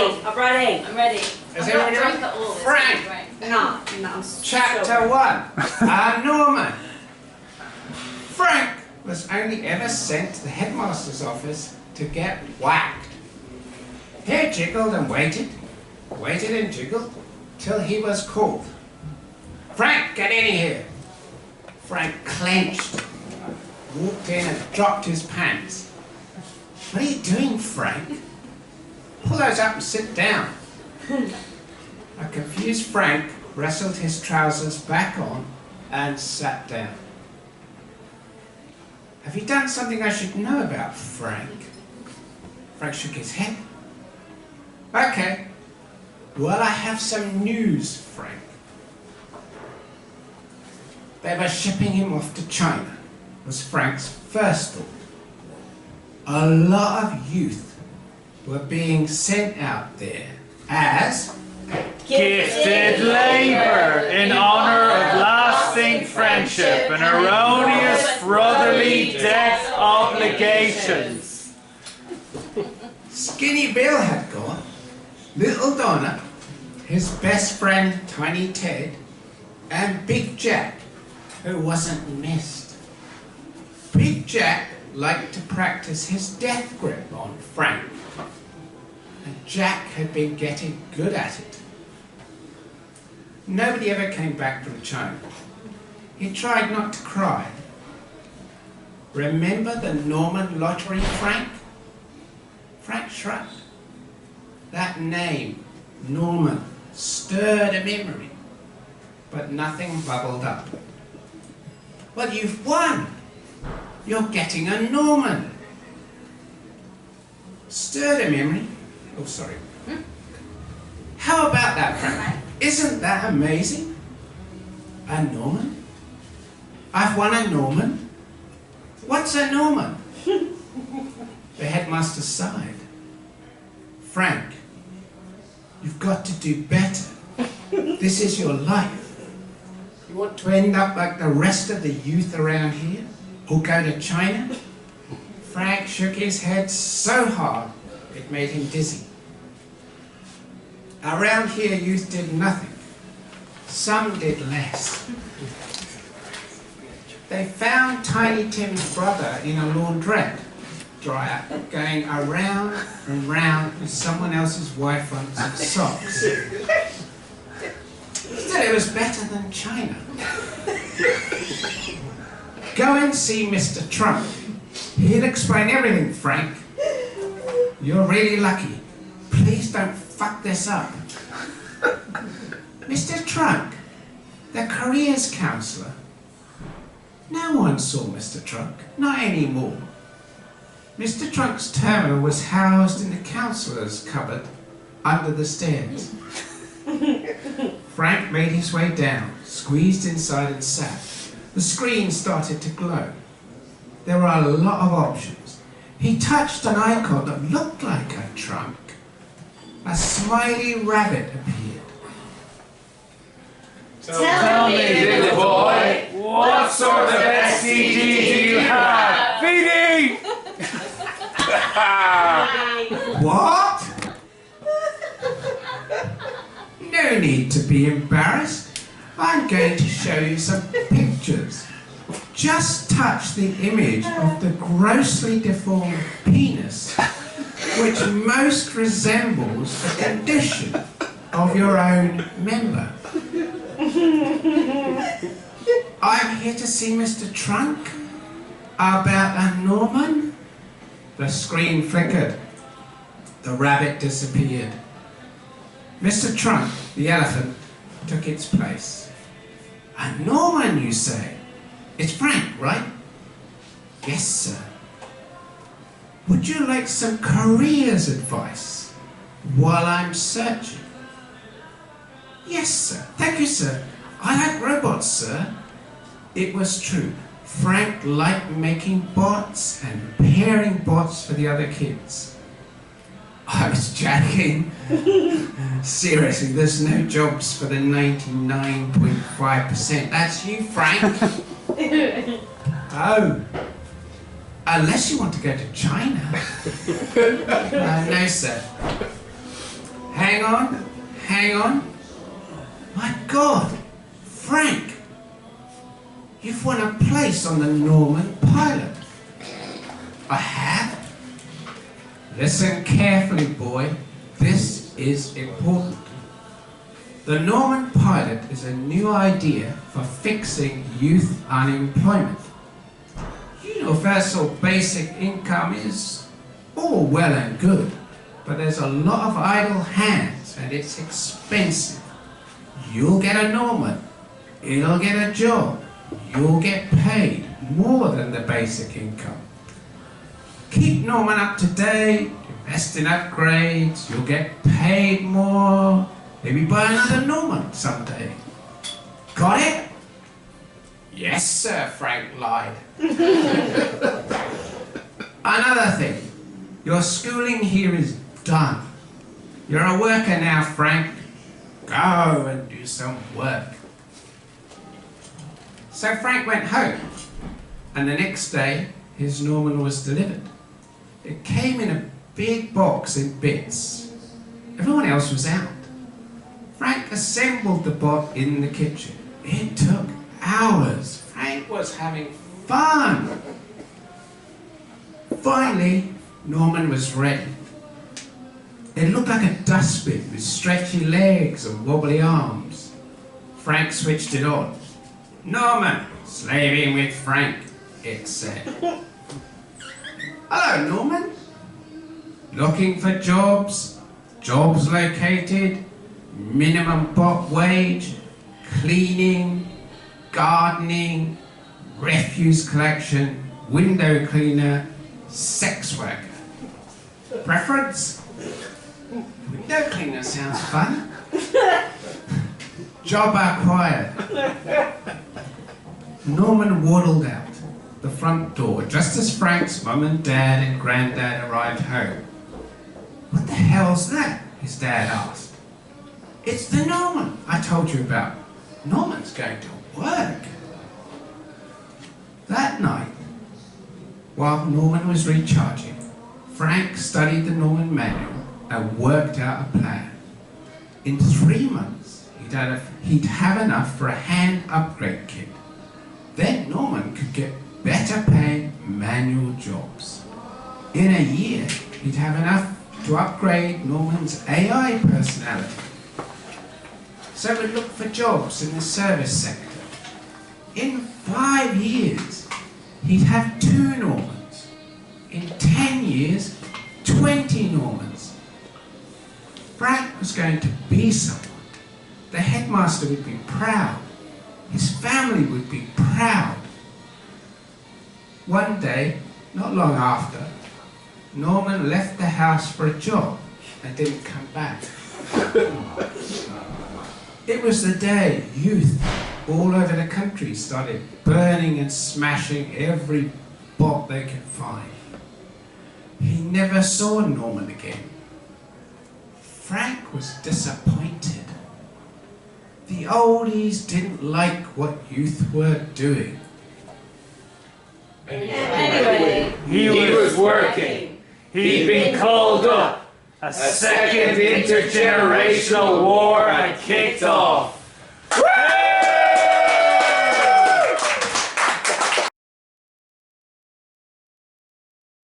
I'm ready. I'm ready. Is everyone ready? Frank! No, I'm Chapter 1. Norman. Frank was only ever sent to the headmaster's office to get whacked. He jiggled and waited and jiggled, till he was called. Frank, get in here. Frank clenched, walked in and dropped his pants. What are you doing, Frank? Pull those up and sit down. A confused Frank wrestled his trousers back on and sat down. Have you done something I should know about, Frank? Frank shook his head. Okay. Well, I have some news, Frank. They were shipping him off to China, was Frank's first thought. A lot of youth were being sent out there as gifted labour in honour of lasting friendship and erroneous brotherly debt obligations. Skinny Bill had gone, Little Donna, his best friend Tiny Ted, and Big Jack, who wasn't missed. Big Jack liked to practice his death grip on Frank, and Jack had been getting good at it. Nobody ever came back from China. He tried not to cry. Remember the Norman lottery, Frank? Frank shrugged. That name, Norman, stirred a memory, but nothing bubbled up. Well, you've won. You're getting a Norman. Stirred a memory. Oh, sorry. How about that, Frank? Isn't that amazing? A Norman? I've won a Norman? What's a Norman? The headmaster sighed. Frank, you've got to do better. This is your life. You want to end up like the rest of the youth around here? Or go to China? Frank shook his head so hard it made him dizzy. Around here, youth did nothing. Some did less. They found Tiny Tim's brother in a laundrette dryer, going around and round with someone else's Y fronts of socks. Still, it was better than China. Go and see Mr. Trump. He'll explain everything, Frank. You're really lucky. Please don't fuck this up. Mr. Trunk, the careers counsellor. No one saw Mr. Trunk, not anymore. Mr. Trunk's terminal was housed in the counsellor's cupboard under the stairs. Frank made his way down, squeezed inside and sat. The screen started to glow. There were a lot of options. He touched an icon that looked like a trunk. A smiley rabbit appeared. Tell me, little boy, what sort of STD do you have? VD! What? No need to be embarrassed. I'm going to show you some pictures. Just touch the image of the grossly deformed penis, which most resembles the condition of your own member. I'm here to see Mr. Trunk. About a Norman? The screen flickered. The rabbit disappeared. Mr. Trunk, the elephant, took its place. A Norman, you say? It's Frank, right? Yes, sir. Would you like some careers advice while I'm searching? Yes, sir. Thank you, sir. I like robots, sir. It was true. Frank liked making bots and repairing bots for the other kids. I was joking. Seriously, there's no jobs for the 99.5%. That's you, Frank. Oh. Unless you want to go to China. No, sir. hang on. My God, Frank, you've won a place on the Norman pilot. I have? Listen carefully, boy. This is important. The Norman pilot is a new idea for fixing youth unemployment. Universal basic income is all well and good, but there's a lot of idle hands and it's expensive. You'll get a Norman, it'll get a job, you'll get paid more than the basic income. Keep Norman up to date, invest in upgrades, you'll get paid more, maybe buy another Norman someday. Got it? Yes, sir, Frank lied. Another thing, your schooling here is done. You're a worker now, Frank. Go and do some work. So Frank went home, and the next day his Norman was delivered. It came in a big box in bits. Everyone else was out. Frank assembled the bot in the kitchen. It took hours. Frank was having fun. Finally, Norman was ready. It looked like a dustbin with stretchy legs and wobbly arms. Frank switched it on. Norman, slaving with Frank, it said. Hello, Norman. Looking for jobs? Jobs located? Minimum bot wage? Cleaning? Gardening? Refuse collection? Window cleaner? Sex worker? Preference? Window cleaner sounds fun. Job acquired. Norman waddled out the front door just as Frank's mum and dad and granddad arrived home. What the hell's that? His dad asked. It's the Norman I told you about. Norman's going to work. That night, while Norman was recharging, Frank studied the Norman manual and worked out a plan. In 3 months, he'd have enough for a hand upgrade kit. Then Norman could get better paying manual jobs. In a year, he'd have enough to upgrade Norman's AI personality. So we'd look for jobs in the service sector. In 5 years, he'd have 2 Normans. In 10 years, 20 Normans. Frank was going to be someone. The headmaster would be proud. His family would be proud. One day, not long after, Norman left the house for a job and didn't come back. It was the day youth all over the country started burning and smashing every bot they could find. He never saw Norman again. Frank was disappointed. The oldies didn't like what youth were doing. Anyway, he was working. He'd been called up. A second intergenerational war had kicked off.